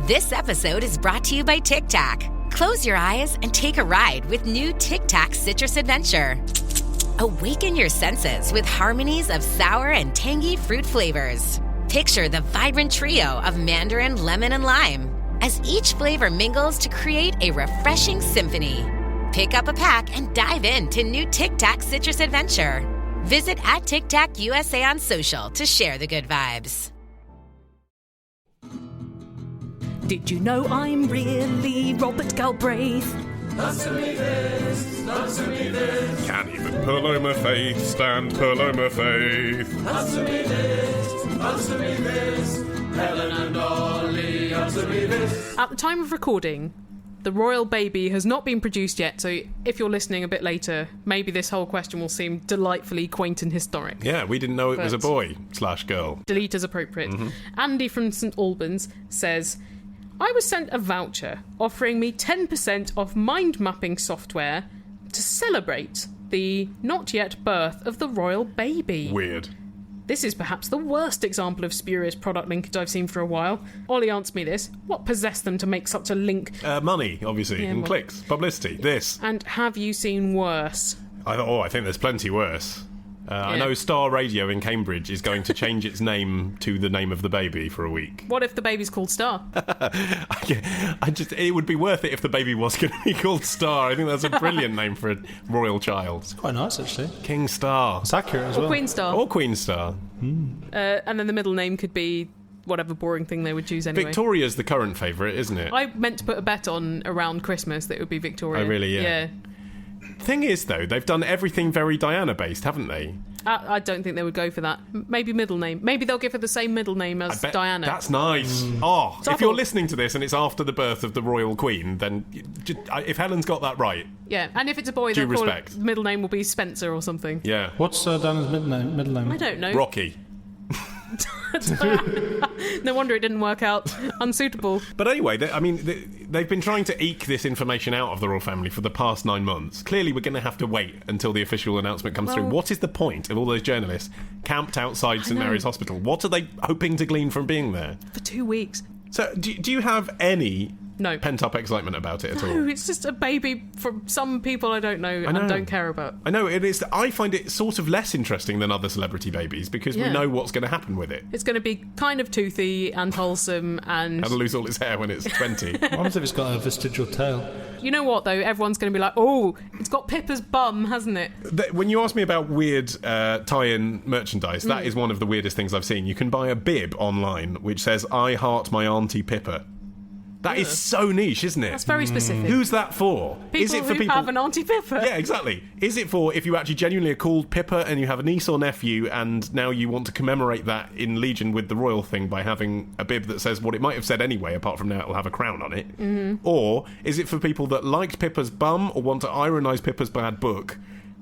This episode is brought to you by Tic Tac. Close your eyes and take a ride with new Tic Tac Citrus Adventure. Awaken your senses with harmonies of sour and tangy fruit flavors. Picture the vibrant trio of mandarin, lemon, and lime as each flavor mingles to create a refreshing symphony. Pick up a pack and dive into new Tic Tac Citrus Adventure. Visit @TicTacUSA on social to share the good vibes. Did you know I'm really Robert Galbraith? Answer me this, answer me this. Can even Paloma Faith stand Paloma Faith? Answer me this, answer me this. Helen and Ollie, answer me this. At the time of recording, the royal baby has not been produced yet, so if you're listening a bit later, maybe this whole question will seem delightfully quaint and historic. Yeah, we didn't know it was a boy/girl. Delete as appropriate. Andy from St Albans says, I was sent a voucher offering me 10% off mind mapping software to celebrate the not yet birth of the royal baby. Weird. This is perhaps the worst example of spurious product linkage I've seen for a while. Ollie, answer me this. What possessed them to make such a link? Money, obviously, and clicks, publicity, this. And have you seen worse? I think there's plenty worse. I know Star Radio in Cambridge is going to change its name to the name of the baby for a week. What if the baby's called Star? It would be worth it if the baby was going to be called Star. I think that's a brilliant name for a royal child. It's quite nice, actually. King Star. It's accurate as Or well. Queen Star. Or Queen Star. And then the middle name could be whatever boring thing they would choose anyway. Victoria's the current favourite, isn't it? I meant to put a bet on around Christmas that it would be Victoria. Oh, really? Yeah. Thing is, though, they've done everything very Diana-based, haven't they? I don't think they would go for that. Maybe middle name. Maybe they'll give her the same middle name as Diana. That's nice. Oh, if you're listening to this and it's after the birth of the royal queen, then if Helen's got that right... Yeah, and if it's a boy, Due they'll call respect. it, middle name will be Spencer or something. Yeah. What's Diana's middle name? I don't know. Rocky. No wonder it didn't work out. Unsuitable. But anyway, they've been trying to eke this information out of the royal family for the past 9 months. Clearly, we're going to have to wait until the official announcement comes through. What is the point of all those journalists camped outside St Mary's Hospital? What are they hoping to glean from being there? For 2 weeks. So, do you have any pent-up excitement about it at all? No, it's just a baby from some people I don't know and don't care about. I know, it is. I find it sort of less interesting than other celebrity babies because we know what's going to happen with it. It's going to be kind of toothy and wholesome and... And lose all its hair when it's 20. What happens if it's got a vestigial tail? You know what, though? Everyone's going to be like, oh, it's got Pippa's bum, hasn't it? When you ask me about weird tie-in merchandise, that is one of the weirdest things I've seen. You can buy a bib online which says, I heart my Auntie Pippa. That is so niche, isn't it? That's very specific. Who's that for? People is it for who people have an Auntie Pippa. Yeah, exactly. Is it for if you actually genuinely are called Pippa and you have a niece or nephew and now you want to commemorate that in legion with the royal thing by having a bib that says what it might have said anyway, apart from now it'll have a crown on it? Mm-hmm. Or is it for people that liked Pippa's bum or want to ironise Pippa's bad book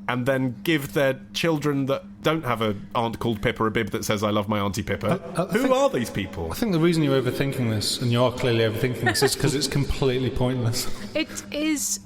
and then give their children that don't have an aunt called Pippa a bib that says, I love my Auntie Pippa? Who are these people? I think the reason you're overthinking this, and you are clearly overthinking this, is because it's completely pointless. It is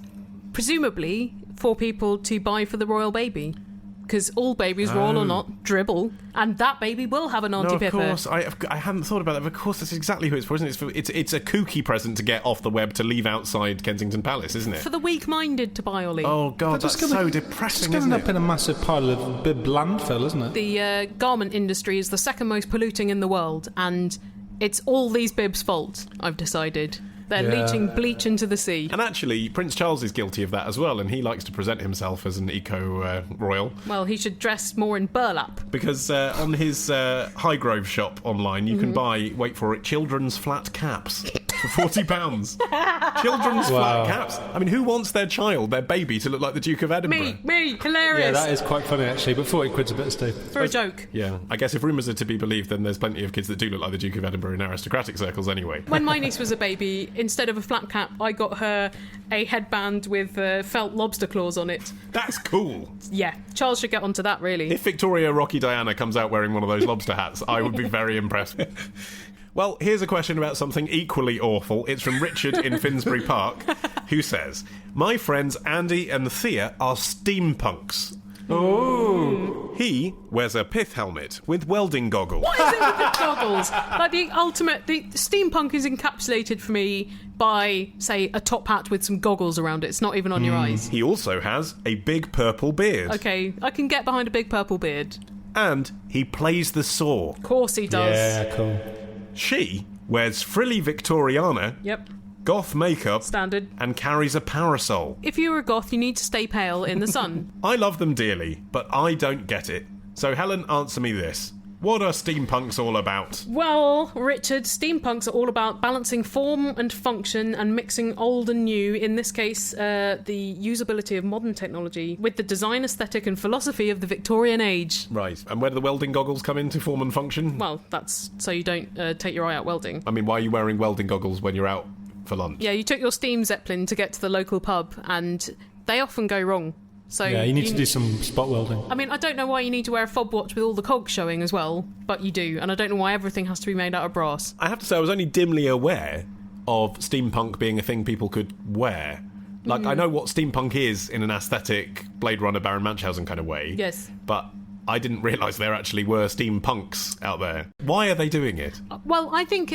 presumably for people to buy for the royal baby. Because all babies, royal or not, dribble, and that baby will have an Auntie Pippa. Of course, I hadn't thought about that. But of course, that's exactly who it's for, isn't it? It's a kooky present to get off the web to leave outside Kensington Palace, isn't it? For the weak-minded to buy, Ollie. Oh God, that's so depressing, It's isn't going up it? in a massive pile of bib landfill, isn't it? The garment industry is the second most polluting in the world, and it's all these bibs' fault, I've decided. They're leaching bleach into the sea. And actually, Prince Charles is guilty of that as well, and he likes to present himself as an eco-royal. Well, he should dress more in burlap. Because on his Highgrove shop online, you can buy, wait for it, children's flat caps for £40. Children's flat caps. I mean, who wants their child, their baby, to look like the Duke of Edinburgh? Me, hilarious. Yeah, that is quite funny, actually, but 40 quid's a bit steep. For a joke. Yeah, I guess if rumours are to be believed, then there's plenty of kids that do look like the Duke of Edinburgh in aristocratic circles anyway. When my niece was a baby, instead of a flat cap, I got her a headband with felt lobster claws on it. That's cool. Yeah, Charles should get onto that, really. If Victoria Rocky Diana comes out wearing one of those lobster hats, I would be very impressed. Well, here's a question about something equally awful. It's from Richard in Finsbury Park, who says, my friends Andy and Thea are steampunks. Oh. He wears a pith helmet with welding goggles. What is it with the goggles? Like the steampunk is encapsulated for me by, say, a top hat with some goggles around it. It's not even on your eyes. He also has a big purple beard. Okay, I can get behind a big purple beard. And he plays the saw. Of course he does. Yeah, cool. She wears frilly Victoriana, Yep, goth makeup, standard. and carries a parasol. If you're a goth, you need to stay pale in the sun. I love them dearly, but I don't get it. So Helen, answer me this. What are steampunks all about? Well, Richard, steampunks are all about balancing form and function and mixing old and new, in this case, the usability of modern technology, with the design aesthetic and philosophy of the Victorian age. Right, and where do the welding goggles come into form and function? Well, that's so you don't take your eye out welding. I mean, why are you wearing welding goggles when you're out for lunch? Yeah, you took your steam zeppelin to get to the local pub, and they often go wrong. So Yeah, you need to do some spot welding. I mean, I don't know why you need to wear a fob watch with all the cogs showing as well, but you do, and I don't know why everything has to be made out of brass. I have to say, I was only dimly aware of steampunk being a thing people could wear. Like, I know what steampunk is in an aesthetic Blade Runner, Baron Munchausen kind of way. Yes. But I didn't realise there actually were steampunks out there. Why are they doing it? Well, I think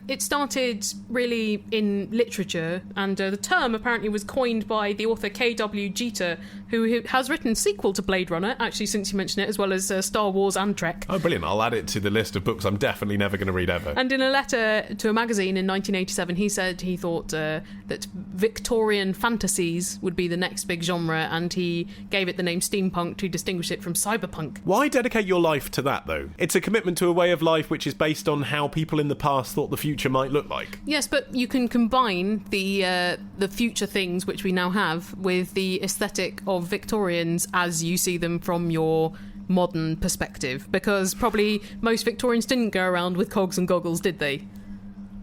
it started really in literature, and the term apparently was coined by the author K.W. Jeter, who has written a sequel to Blade Runner, actually, since you mention it, as well as Star Wars and Trek. Oh, brilliant. I'll add it to the list of books I'm definitely never going to read ever. And in a letter to a magazine in 1987, he said he thought that Victorian fantasies would be the next big genre, and he gave it the name steampunk to distinguish it from cyberpunk. Why dedicate your life to that, though? It's a commitment to a way of life which is based on how people in the past thought the future might look like. Yes, but you can combine the future things which we now have with the aesthetic of Victorians as you see them from your modern perspective, because probably most Victorians didn't go around with cogs and goggles, did they?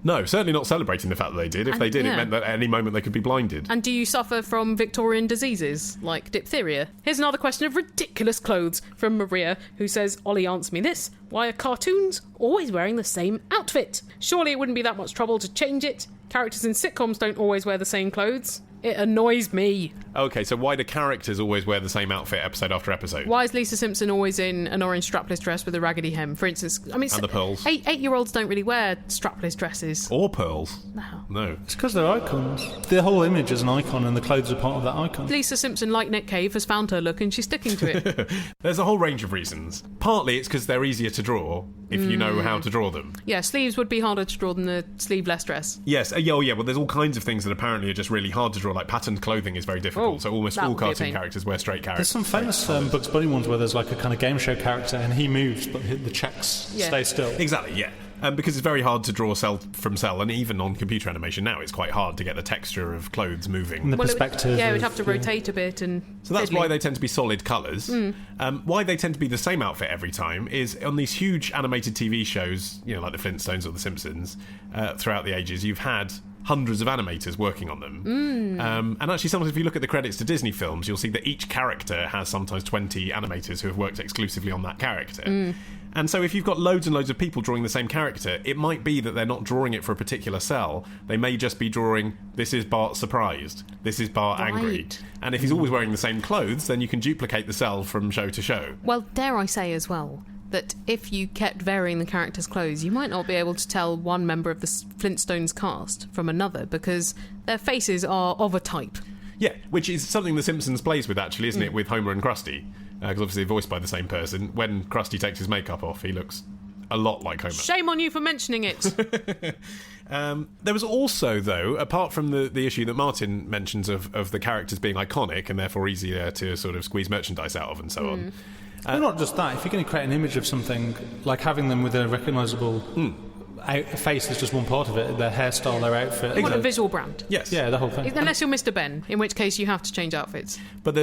No, certainly not celebrating the fact that they did. If they did, yeah. It meant that at any moment they could be blinded. And do you suffer from Victorian diseases, like diphtheria? Here's another question of ridiculous clothes from Maria, who says, Ollie, answer me this. Why are cartoons always wearing the same outfit? Surely it wouldn't be that much trouble to change it. Characters in sitcoms don't always wear the same clothes. It annoys me. Okay, so why do characters always wear the same outfit episode after episode? Why is Lisa Simpson always in an orange strapless dress with a raggedy hem, for instance? I mean, And the pearls. Eight-year-olds don't really wear strapless dresses. Or pearls. No. It's because they're icons. The whole image is an icon, and the clothes are part of that icon. Lisa Simpson, like Nick Cave, has found her look and she's sticking to it. There's a whole range of reasons. Partly it's because they're easier to draw if you know how to draw them. Yeah, sleeves would be harder to draw than the sleeveless dress. Yes, yeah, well, there's all kinds of things that apparently are just really hard to draw, like patterned clothing is very difficult, Oh, so almost that all would be a cartoon pain. characters wear straight There's characters. some famous Bugs Bunny ones where there's like a kind of game show character and he moves, but the checks Yeah. stay still. Exactly, yeah. Because it's very hard to draw cell from cell, and even on computer animation now, it's quite hard to get the texture of clothes moving. And the perspective. it would have of- to rotate a bit and. So that's fiddly. why they tend to be solid colours. Why they tend to be the same outfit every time is on these huge animated TV shows, you know, like the Flintstones or the Simpsons, throughout the ages, you've had hundreds of animators working on them. And actually, sometimes if you look at the credits to Disney films, you'll see that each character has sometimes 20 animators who have worked exclusively on that character. And so if you've got loads and loads of people drawing the same character, it might be that they're not drawing it for a particular cell. They may just be drawing, this is Bart surprised, this is Bart angry. Right. And if he's always wearing the same clothes, then you can duplicate the cell from show to show. Well, dare I say as well that if you kept varying the characters' clothes, you might not be able to tell one member of the Flintstones cast from another because their faces are of a type. Yeah, which is something The Simpsons plays with, actually, isn't it, with Homer and Krusty? Because obviously they're voiced by the same person. When Krusty takes his makeup off, he looks a lot like Homer. Shame on you for mentioning it. There was also, though, apart from the issue that Martin mentions of the characters being iconic and therefore easier to sort of squeeze merchandise out of and so on. Well, not just that. If you're going to create an image of something, like having them with a recognisable face is just one part of it. Their hairstyle, their outfit. You want a visual brand. Yes. Yeah, the whole thing. Unless you're Mr. Ben, in which case you have to change outfits. But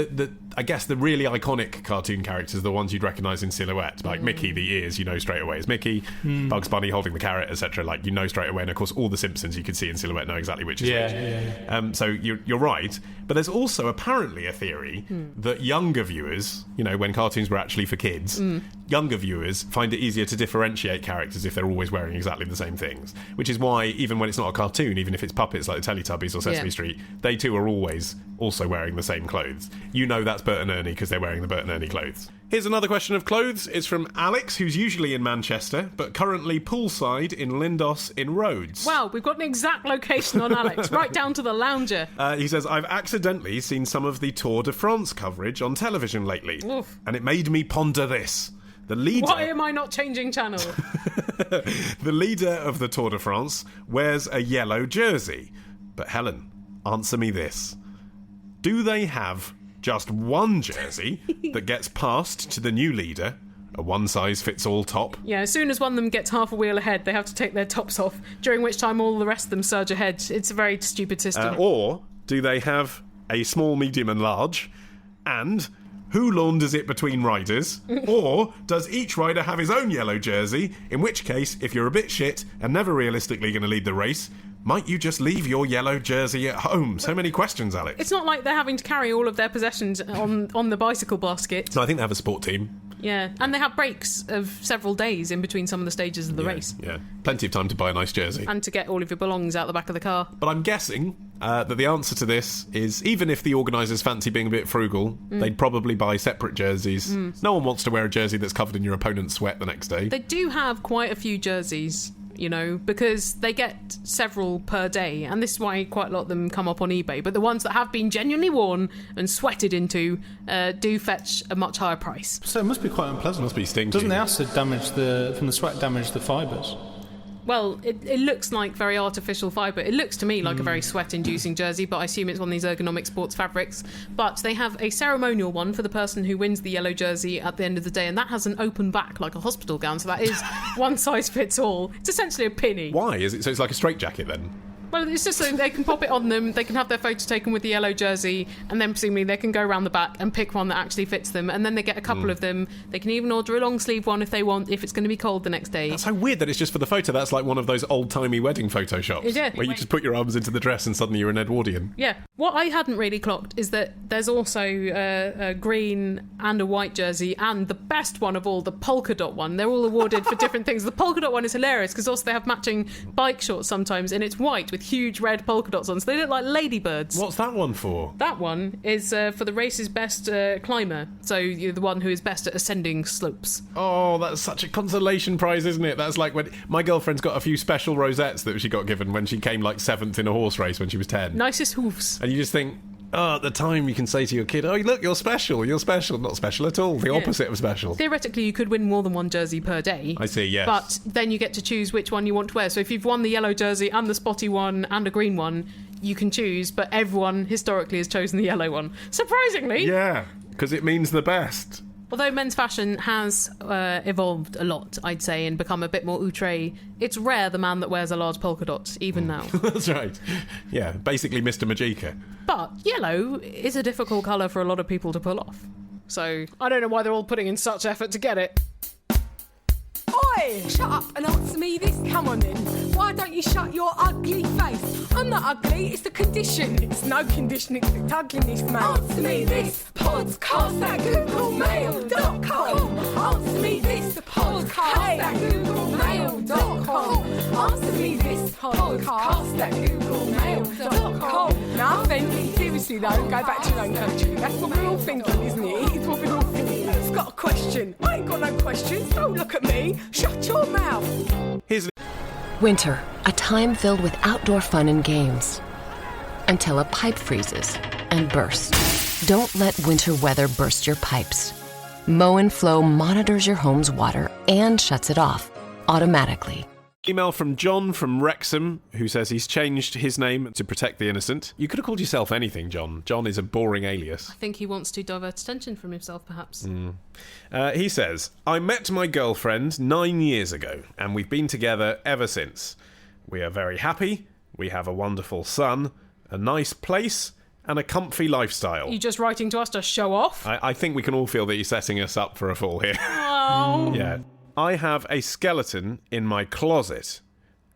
I guess the really iconic cartoon characters are the ones you'd recognise in silhouette. Like Mickey, the ears, you know straight away is Mickey. Bugs Bunny holding the carrot, etc. Like, you know straight away. And of course, all the Simpsons you could see in silhouette know exactly which is which. Yeah. So you're right. But there's also apparently a theory that younger viewers, you know, when cartoons were actually for kids, younger viewers find it easier to differentiate characters if they're always wearing exactly the same things. Which is why, even when it's not a cartoon, even if it's puppets like the Teletubbies or Sesame Street, they too are always also wearing the same clothes. You know that's Bert and Ernie because they're wearing the Bert and Ernie clothes. Here's another question of clothes. It's from Alex, who's usually in Manchester, but currently poolside in Lindos in Rhodes. Wow, we've got an exact location on Alex, right down to the lounger. He says, I've accidentally seen some of the Tour de France coverage on television lately, and it made me ponder this. The leader... Why am I not changing channel? The leader of the Tour de France wears a yellow jersey. But Helen, answer me this. Do they have just one jersey that gets passed to the new leader, a one-size-fits-all top? Yeah, as soon as one of them gets half a wheel ahead, they have to take their tops off, during which time all the rest of them surge ahead. It's a very stupid system. Or do they have a small, medium and large, and... who launders it between riders? Or does each rider have his own yellow jersey? In which case, if you're a bit shit and never realistically going to lead the race, might you just leave your yellow jersey at home? So many questions, Alex. It's not like they're having to carry all of their possessions on the bicycle basket. No, I think they have a sport team. Yeah, and they have breaks of several days in between some of the stages of the race. Yeah, plenty of time to buy a nice jersey. And to get all of your belongings out the back of the car. But I'm guessing that the answer to this is, even if the organisers fancy being a bit frugal, they'd probably buy separate jerseys. No one wants to wear a jersey that's covered in your opponent's sweat the next day. They do have quite a few jerseys, you know, because they get several per day, and this is why quite a lot of them come up on eBay. But the ones that have been genuinely worn and sweated into do fetch a much higher price. So it must be quite unpleasant. Must be stinky. Doesn't the acid from the sweat damage the fibres? Well, it looks like very artificial fibre. It looks to me like a very sweat-inducing jersey, but I assume it's one of these ergonomic sports fabrics. But they have a ceremonial one for the person who wins the yellow jersey at the end of the day, and that has an open back like a hospital gown, so that is one size fits all. It's essentially a pinny. Why? Is it so it's like a straitjacket then? Well, it's just so they can pop it on them, they can have their photo taken with the yellow jersey, and then presumably they can go around the back and pick one that actually fits them, and then they get a couple of them. They can even order a long sleeve one if they want, if it's going to be cold the next day. That's so weird that it's just for the photo. That's like one of those old-timey wedding photo shops. Yeah. Where you just put your arms into the dress and suddenly you're an Edwardian. Yeah. What I hadn't really clocked is that there's also a green and a white jersey, and the best one of all, the polka dot one. They're all awarded for different things. The polka dot one is hilarious because also they have matching bike shorts sometimes, and it's white with huge red polka dots on, so they look like ladybirds. What's that one for? That one is for the race's best climber, so you're the one who is best at ascending slopes. Oh, that's such a consolation prize, isn't it? That's like when my girlfriend's got a few special rosettes that she got given when she came like 7th in a horse race when she was 10. Nicest hoofs. And you just think, at the time you can say to your kid, oh, look, you're special. Not special at all. The opposite of special. Theoretically, you could win more than one jersey per day. I see, yes. But then you get to choose which one you want to wear. So if you've won the yellow jersey and the spotty one and a green one, you can choose, but everyone historically has chosen the yellow one. Surprisingly. Yeah, because it means the best. Although men's fashion has evolved a lot, I'd say, and become a bit more outre, it's rare the man that wears a large polka dot, even now. That's right. Yeah, basically Mr. Majika. But yellow is a difficult colour for a lot of people to pull off. So I don't know why they're all putting in such effort to get it. Oi! Shut up and answer me this. Come on then. Why don't you shut your ugly face? I'm not ugly, it's the condition. It's no condition, it's the ugliness, mate. Answer me this. Podcast at googlemail.com. Answer me this. Podcast at googlemail.com. Answer me this. Podcast at googlemail.com. Nothing. Seriously though, go back to your own country. That's what we're all thinking, isn't it? It is what we're all thinking. It's got a question. I ain't got no questions. Don't look at me. Shut your mouth. Winter, a time filled with outdoor fun and games. Until a pipe freezes and bursts. Don't let winter weather burst your pipes. Mow & Flow monitors your home's water and shuts it off automatically. Email from John from Wrexham, who says he's changed his name to protect the innocent. You could have called yourself anything, John. John is a boring alias. I think he wants to divert attention from himself, perhaps. He says, I met my girlfriend 9 years ago, and we've been together ever since. We are very happy, we have a wonderful son, a nice place, and a comfy lifestyle. Are you just writing to us to show off? I think we can all feel that you're setting us up for a fall here. Oh. Yeah. I have a skeleton in my closet,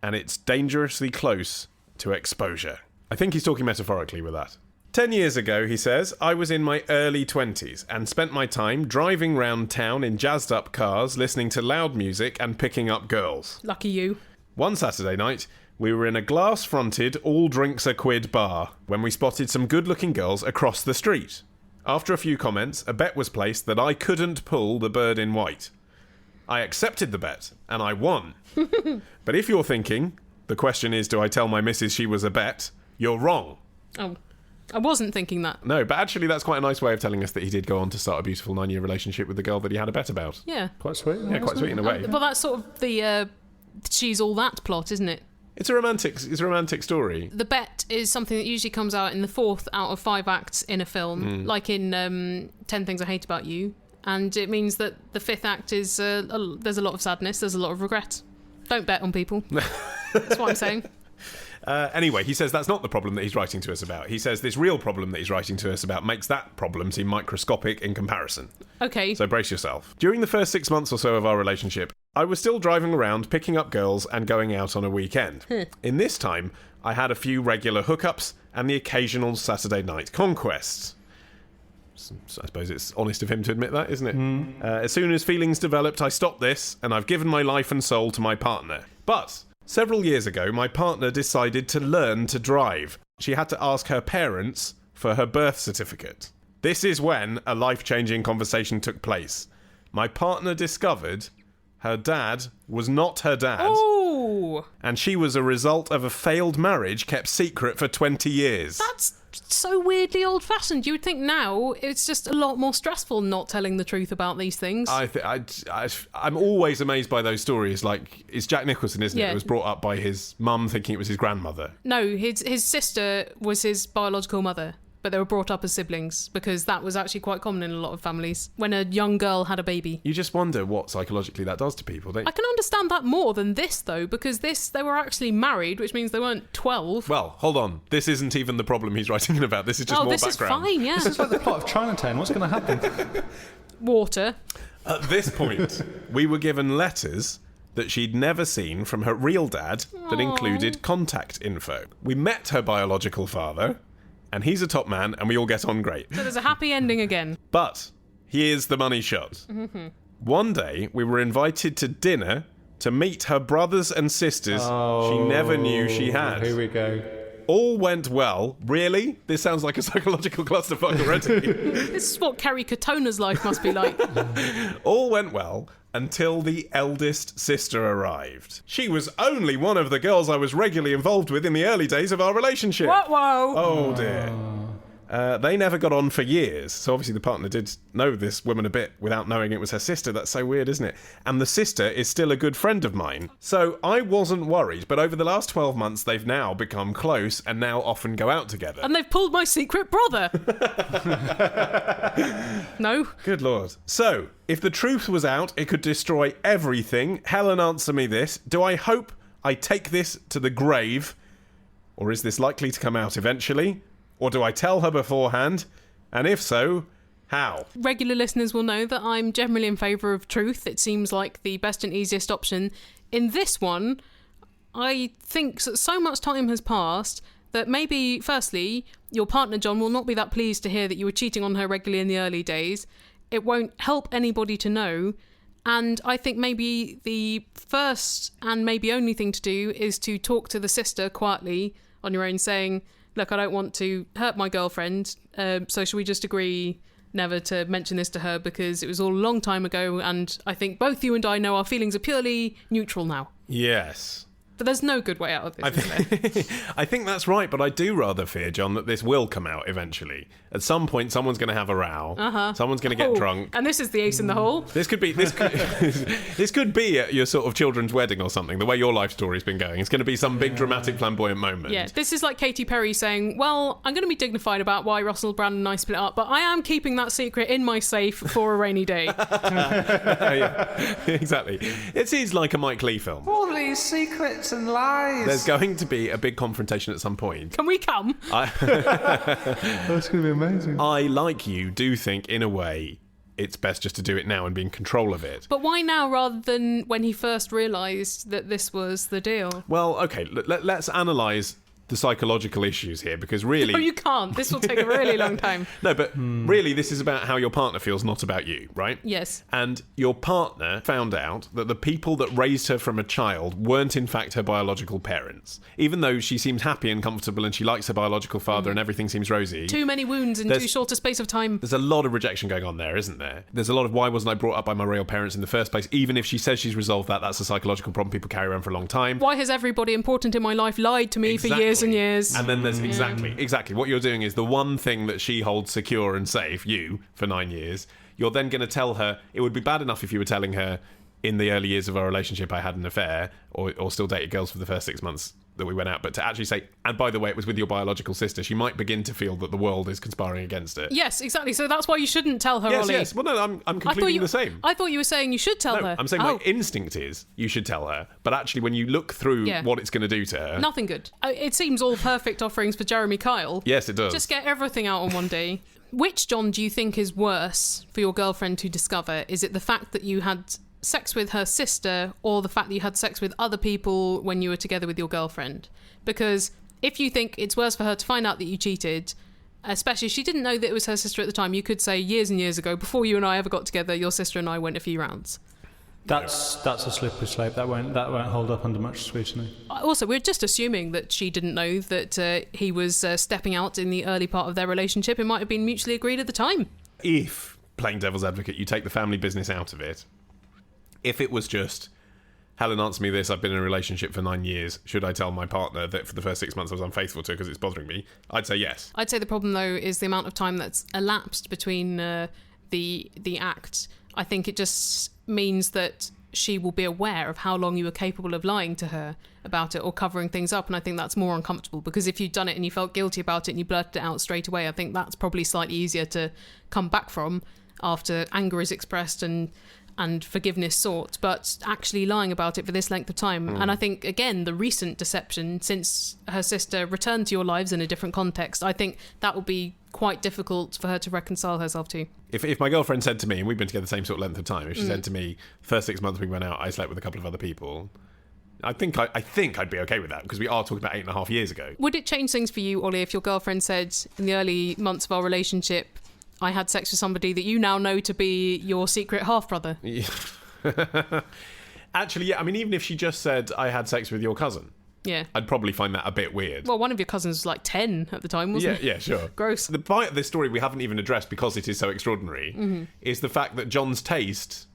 and it's dangerously close to exposure. I think he's talking metaphorically with that. 10 years ago, he says, I was in my early 20s and spent my time driving round town in jazzed-up cars, listening to loud music and picking up girls. Lucky you. One Saturday night, we were in a glass-fronted, all-drinks-a-quid bar when we spotted some good-looking girls across the street. After a few comments, a bet was placed that I couldn't pull the bird in white. I accepted the bet, and I won. But if you're thinking, the question is, do I tell my missus she was a bet? You're wrong. Oh, I wasn't thinking that. No, but actually that's quite a nice way of telling us that he did go on to start a beautiful 9-year relationship with the girl that he had a bet about. Yeah. Quite sweet. Yeah, quite sweet in a way. Well, that's sort of the she's all that plot, isn't it? It's a romantic story. The bet is something that usually comes out in the 4th out of 5 acts in a film, like in 10 Things I Hate About You. And it means that the 5th act is there's a lot of sadness, there's a lot of regret. Don't bet on people. That's what I'm saying. Anyway, he says that's not the problem that he's writing to us about. He says this real problem that he's writing to us about makes that problem seem microscopic in comparison. Okay. So brace yourself. During the first 6 months or so of our relationship, I was still driving around, picking up girls and going out on a weekend. In this time, I had a few regular hookups and the occasional Saturday night conquests. I suppose it's honest of him to admit that, isn't it? As soon as feelings developed, I stopped this, and I've given my life and soul to my partner. But several years ago, my partner decided to learn to drive. She had to ask her parents for her birth certificate. This is when a life-changing conversation took place. My partner discovered her dad was not her dad. Oh! And she was a result of a failed marriage kept secret for 20 years. That's so weirdly old-fashioned. You would think now it's just a lot more stressful not telling the truth about these things. I'm always amazed by those stories. Like, it's Jack Nicholson, isn't it? It was brought up by his mum thinking it was his grandmother. No, his sister was his biological mother, but they were brought up as siblings because that was actually quite common in a lot of families when a young girl had a baby. You just wonder what psychologically that does to people, don't you? I can understand that more than this, though, because they were actually married, which means they weren't 12. Well, hold on. This isn't even the problem he's writing about. This is just more this background. Is fine, yeah. This is like the plot of Chinatown. What's going to happen? Water. At this point, we were given letters that she'd never seen from her real dad that included contact info. We met her biological father, and he's a top man, and we all get on great. So there's a happy ending again. But here's the money shot. One day, we were invited to dinner to meet her brothers and sisters she never knew she had. Here we go. All went well. Really? This sounds like a psychological clusterfuck already. This is what Kerry Katona's life must be like. All went well until the eldest sister arrived. She was only one of the girls I was regularly involved with in the early days of our relationship. Whoa! Oh dear. They never got on for years, so obviously the partner did know this woman a bit without knowing it was her sister. That's so weird, isn't it? And the sister is still a good friend of mine. So I wasn't worried, but over the last 12 months they've now become close and now often go out together. And they've pulled my secret brother. No? Good Lord. So, if the truth was out, it could destroy everything. Helen, answer me this. Do I hope I take this to the grave? Or is this likely to come out eventually? Or do I tell her beforehand? And if so, how? Regular listeners will know that I'm generally in favour of truth. It seems like the best and easiest option. In this one, I think so much time has passed that maybe, firstly, your partner, John, will not be that pleased to hear that you were cheating on her regularly in the early days. It won't help anybody to know. And I think maybe the first and maybe only thing to do is to talk to the sister quietly on your own, saying, look, I don't want to hurt my girlfriend, so should we just agree never to mention this to her because it was all a long time ago and I think both you and I know our feelings are purely neutral now. Yes. But there's no good way out of this, is there? I think that's right, but I do rather fear, John, that this will come out eventually. At some point, someone's going to have a row. Someone's going to get drunk. And this is the ace in the hole. This could be this could be at your sort of children's wedding or something. The way your life story's been going, it's going to be some big dramatic flamboyant moment. Yeah, this is like Katy Perry saying, "Well, I'm going to be dignified about why Russell Brand and I split up, but I am keeping that secret in my safe for a rainy day." Yeah, exactly. It is like a Mike Leigh film. All these secrets and lies. There's going to be a big confrontation at some point. Can we come? That's going to be amazing. I, like you, do think, in a way, it's best just to do it now and be in control of it. But why now rather than when he first realised that this was the deal? Well, okay, let's analyse the psychological issues here, because really... No, you can't. This will take a really long time. No, but really this is about how your partner feels, not about you, right? Yes. And your partner found out that the people that raised her from a child weren't in fact her biological parents. Even though she seems happy and comfortable and she likes her biological father and everything seems rosy. Too many wounds in too short a space of time. There's a lot of rejection going on there, isn't there? There's a lot of why wasn't I brought up by my real parents in the first place? Even if she says she's resolved that, that's a psychological problem people carry around for a long time. Why has everybody important in my life lied to me for years and years? And then there's exactly what you're doing is the one thing that she holds secure and safe, you, for 9 years, you're then going to tell her. It would be bad enough if you were telling her in the early years of our relationship I had an affair or still dated girls for the first 6 months that we went out, but to actually say, and by the way, it was with your biological sister, she might begin to feel that the world is conspiring against it. Yes, exactly. So that's why you shouldn't tell her, Ollie. Yes. Well, no, I'm completely the same. I thought you were saying you should tell her. I'm saying my instinct is you should tell her, but actually when you look through what it's going to do to her... Nothing good. It seems all perfect offerings for Jeremy Kyle. Yes, it does. Just get everything out on one day. Which John do you think is worse for your girlfriend to discover? Is it the fact that you had sex with her sister or the fact that you had sex with other people when you were together with your girlfriend? Because if you think it's worse for her to find out that you cheated, especially if she didn't know that it was her sister at the time, you could say years and years ago, before you and I ever got together, your sister and I went a few rounds. That's a slippery slope. That won't hold up under much scrutiny. Also, we're just assuming that she didn't know that he was stepping out in the early part of their relationship. It might have been mutually agreed at the time. If, playing devil's advocate, you take the family business out of it, if it was just... Helen, answer me this. I've been in a relationship for 9 years. Should I tell my partner that for the first 6 months I was unfaithful to her because it's bothering me? I'd say yes. I'd say the problem, though, is the amount of time that's elapsed between the act. I think it just means that she will be aware of how long you were capable of lying to her about it or covering things up, and I think that's more uncomfortable, because if you'd done it and you felt guilty about it and you blurted it out straight away, I think that's probably slightly easier to come back from after anger is expressed and forgiveness sought, but actually lying about it for this length of time. And I think, again, the recent deception since her sister returned to your lives in a different context, I think that will be quite difficult for her to reconcile herself to. If my girlfriend said to me, and we've been together the same sort of length of time, if she said to me, first 6 months we went out, I slept with a couple of other people, I think I'd be okay with that, because we are talking about 8.5 years ago. Would it change things for you, Ollie, if your girlfriend said in the early months of our relationship, I had sex with somebody that you now know to be your secret half-brother? Actually, yeah. I mean, even if she just said, I had sex with your cousin, I'd probably find that a bit weird. Well, one of your cousins was like 10 at the time, wasn't he? Yeah, sure. Gross. The part of this story we haven't even addressed, because it is so extraordinary, is the fact that John's taste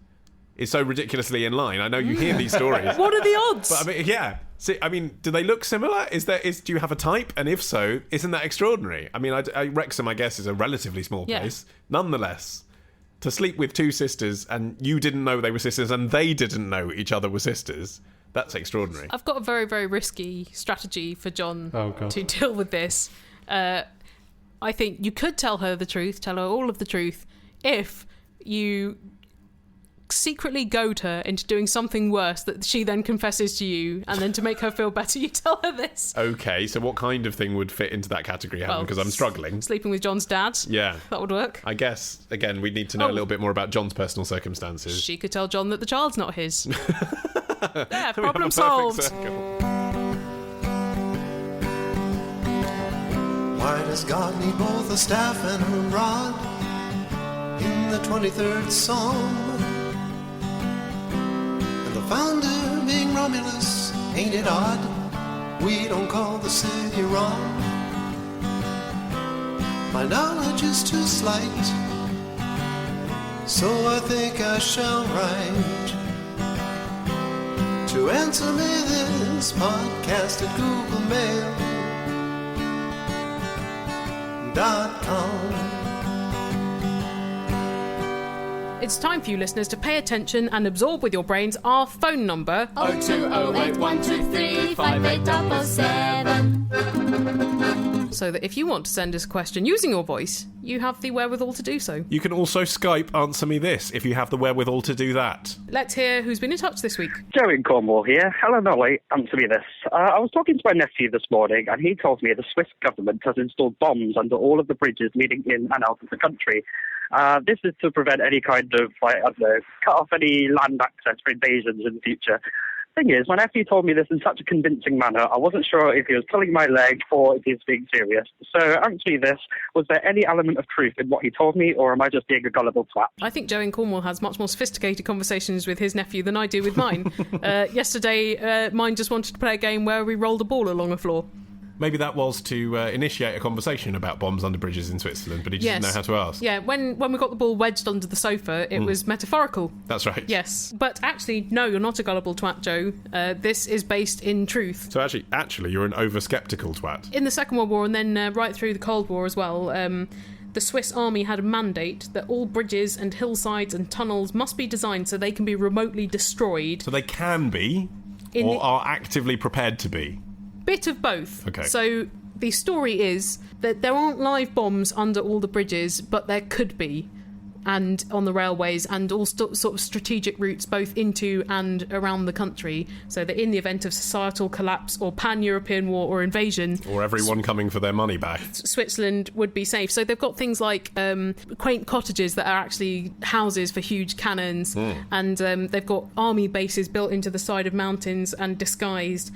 is so ridiculously in line. I know you hear these stories. What are the odds? But I mean, yeah. See, I mean, do they look similar? Do you have a type? And if so, isn't that extraordinary? I mean, Wrexham, I guess, is a relatively small place. Nonetheless, to sleep with two sisters and you didn't know they were sisters and they didn't know each other were sisters, that's extraordinary. I've got a very, very risky strategy for John to deal with this. I think you could tell her the truth, tell her all of the truth, if you secretly goad her into doing something worse that she then confesses to you, and then to make her feel better you tell her this. Okay, so what kind of thing would fit into that category, Helen? Because I'm struggling. Sleeping with John's dad. Yeah. That would work. I guess, again, we'd need to know a little bit more about John's personal circumstances. She could tell John that the child's not his. Yeah, problem solved. Why does God need both a staff and a rod in the 23rd Psalm? Founder being Romulus, ain't it odd? We don't call the city wrong. My knowledge is too slight, so I think I shall write to answer me this podcast at googlemail.com. It's time for you listeners to pay attention and absorb with your brains our phone number 02081235807, so that if you want to send us a question using your voice, you have the wherewithal to do so. You can also Skype Answer Me This if you have the wherewithal to do that. Let's hear who's been in touch this week. Joe in Cornwall here. Hello, Ollie. Answer me this. I was talking to my nephew this morning, and he told me the Swiss government has installed bombs under all of the bridges leading in and out of the country. This is to prevent any kind of, cut off any land access for invasions in the future. Thing is, my nephew told me this in such a convincing manner, I wasn't sure if he was pulling my leg or if he was being serious. So answer me this, was there any element of truth in what he told me, or am I just being a gullible twat? I think Joe in Cornwall has much more sophisticated conversations with his nephew than I do with mine. Yesterday, mine just wanted to play a game where we rolled a ball along a floor. Maybe that was to initiate a conversation about bombs under bridges in Switzerland, but he just didn't know how to ask. Yeah, when we got the ball wedged under the sofa, it was metaphorical. That's right. Yes. But actually, no, you're not a gullible twat, Joe. This is based in truth. So actually, you're an over-sceptical twat. In the Second World War and then right through the Cold War as well, the Swiss army had a mandate that all bridges and hillsides and tunnels must be designed so they can be remotely destroyed. So they can be, or are actively prepared to be? Bit of both. Okay. So the story is that there aren't live bombs under all the bridges, but there could be, and on the railways and all sort of strategic routes both into and around the country, so that in the event of societal collapse or pan-European war or invasion, or everyone coming for their money back, Switzerland would be safe. So they've got things like quaint cottages that are actually houses for huge cannons, and they've got army bases built into the side of mountains and disguised.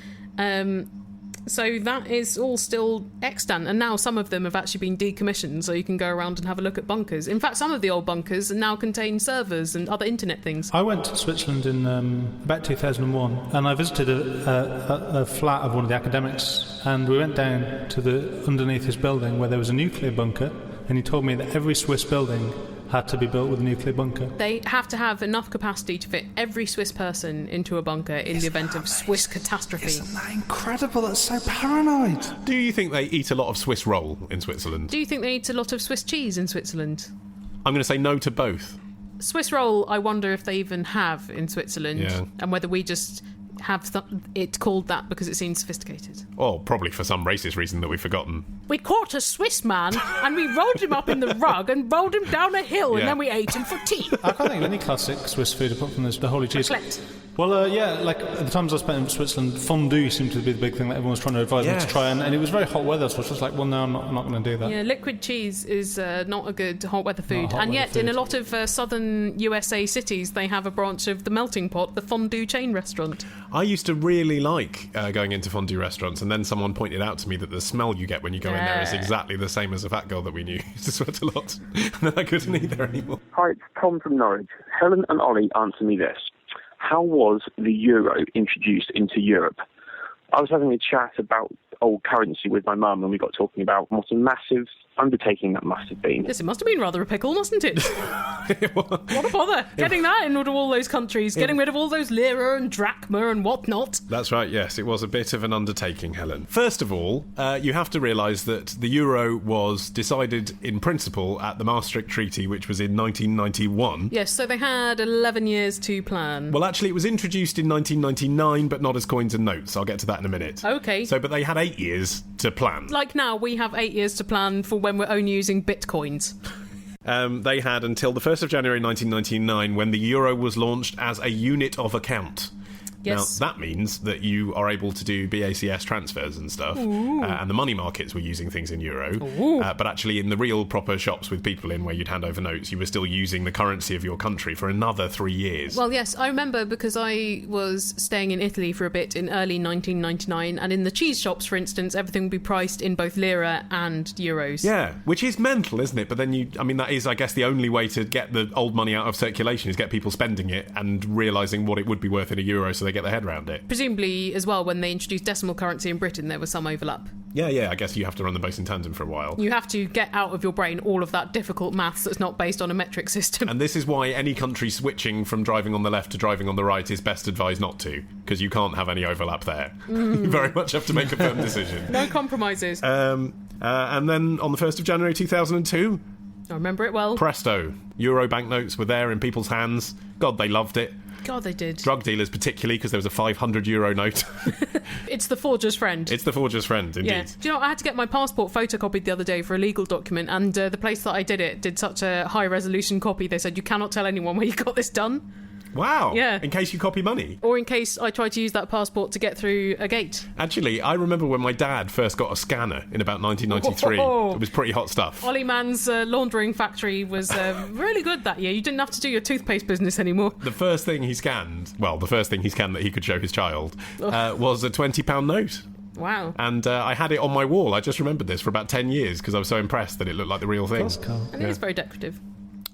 So that is all still extant, and now some of them have actually been decommissioned, so you can go around and have a look at bunkers. In fact, some of the old bunkers now contain servers and other internet things. I went to Switzerland in about 2001, and I visited a flat of one of the academics, and we went down to underneath his building where there was a nuclear bunker, and he told me that every Swiss building had to be built with a nuclear bunker. They have to have enough capacity to fit every Swiss person into a bunker in the event of Swiss catastrophe. Isn't that incredible? That's so paranoid. Do you think they eat a lot of Swiss roll in Switzerland? Do you think they eat a lot of Swiss cheese in Switzerland? I'm going to say no to both. Swiss roll, I wonder if they even have in Switzerland, and whether we just have it called that because it seems sophisticated. Or probably for some racist reason that we've forgotten. We caught a Swiss man and we rolled him up in the rug and rolled him down a hill and then we ate him for tea. I can't think of any classic Swiss food apart from the holy cheese. Raclette. Well, like at the times I spent in Switzerland, fondue seemed to be the big thing that everyone was trying to advise me to try, and it was very hot weather, so I was just like, well, no, I'm not going to do that. Yeah, liquid cheese is not a good hot weather food, and yet in a lot of southern USA cities, they have a branch of the Melting Pot, the fondue chain restaurant. I used to really like going into fondue restaurants, and then someone pointed out to me that the smell you get when you go in there is exactly the same as a fat girl that we knew used to sweat a lot, and then I couldn't eat there anymore. Hi, it's Tom from Norwich. Helen and Ollie, answer me this. How was the euro introduced into Europe? I was having a chat about old currency with my mum, and we got talking about what a massive undertaking that must have been. Yes, it must have been rather a pickle, mustn't it? What a bother. Getting that into all those countries, getting rid of all those lira and drachma and whatnot. That's right, yes. It was a bit of an undertaking, Helen. First of all, you have to realise that the euro was decided in principle at the Maastricht Treaty, which was in 1991. Yes, so they had 11 years to plan. Well, actually, it was introduced in 1999, but not as coins and notes. I'll get to that in a minute. Okay. But they had 8 years to plan. Like now, we have 8 years to plan for when we're only using bitcoins. They had until the 1st of January 1999 when the euro was launched as a unit of account. Yes. Now, that means that you are able to do BACS transfers and stuff, and the money markets were using things in euro, but actually in the real proper shops with people in where you'd hand over notes, you were still using the currency of your country for another 3 years. Well, yes, I remember because I was staying in Italy for a bit in early 1999, and in the cheese shops, for instance, everything would be priced in both lira and euros. Yeah, which is mental, isn't it? But then that is, I guess, the only way to get the old money out of circulation is get people spending it and realising what it would be worth in a euro so they get their head around it. Presumably, as well, when they introduced decimal currency in Britain, there was some overlap. Yeah, I guess you have to run them both in tandem for a while. You have to get out of your brain all of that difficult maths that's not based on a metric system. And this is why any country switching from driving on the left to driving on the right is best advised not to, because you can't have any overlap there. You very much have to make a firm decision. No compromises. And then on the 1st of January 2002... I remember it well. Presto. Euro banknotes were there in people's hands. God, they loved it. God, they did. Drug dealers particularly, because there was a €500 note. It's the forger's friend. It's the forger's friend, indeed. Yeah. Do you know, I had to get my passport photocopied the other day for a legal document, and the place that I did it did such a high-resolution copy, they said, you cannot tell anyone where you got this done. Wow. Yeah. In case you copy money. Or in case I try to use that passport to get through a gate. Actually, I remember when my dad first got a scanner in about 1993. Whoa. It was pretty hot stuff. Ollie Mann's laundering factory was really good that year. You didn't have to do your toothpaste business anymore. The first thing he scanned that he could show his child was a £20 note. Wow. And I had it on my wall. I just remembered this for about 10 years because I was so impressed that it looked like the real thing. That's cool. And it is very decorative.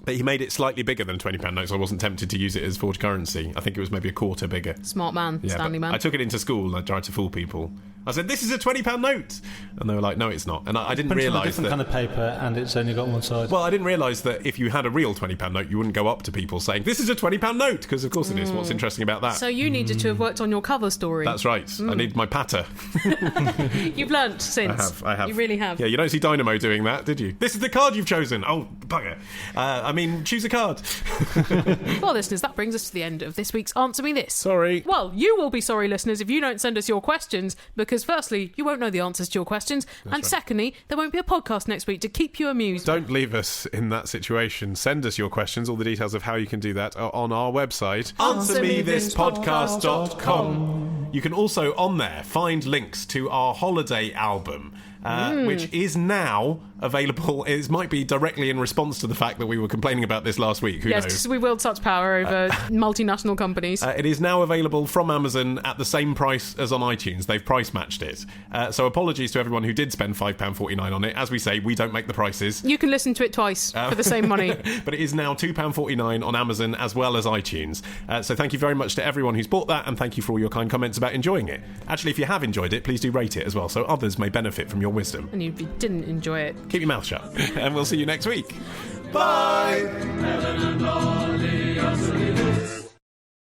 But he made it slightly bigger than £20 notes. I wasn't tempted to use it as forged currency. I think it was maybe a quarter bigger. Smart man, Yeah, Stanley man. I took it into school and I tried to fool people. I said, this is a £20 note. And they were like, no, it's not. And I didn't realise that... different kind of paper and it's only got one side. Well, I didn't realise that if you had a real £20 note, you wouldn't go up to people saying, this is a £20 note, because of course it is. What's interesting about that? So you needed to have worked on your cover story. That's right. I need my patter. You've learnt since. I have. You really have. Yeah, you don't see Dynamo doing that, did you? This is the card you've chosen. Oh, bugger. Choose a card. Well, listeners, that brings us to the end of this week's Answer Me This. Sorry. Well, you will be sorry, listeners, if you don't send us your questions, because firstly, you won't know the answers to your questions, and secondly, there won't be a podcast next week to keep you amused. Don't leave us in that situation. Send us your questions. All the details of how you can do that are on our website, answermethispodcast.com. You can also, on there, find links to our holiday album, which is now available. It might be directly in response to the fact that we were complaining about this last week. Who knows? Yes, we wield such power over multinational companies. It is now available from Amazon at the same price as on iTunes. They've price matched it. So apologies to everyone who did spend £5.49 on it. As we say, we don't make the prices. You can listen to it twice for the same money. But it is now £2.49 on Amazon as well as iTunes. So thank you very much to everyone who's bought that, and thank you for all your kind comments about enjoying it. Actually, if you have enjoyed it, please do rate it as well, so others may benefit from your wisdom. And if you didn't enjoy it, keep your mouth shut. And we'll see you next week. Bye!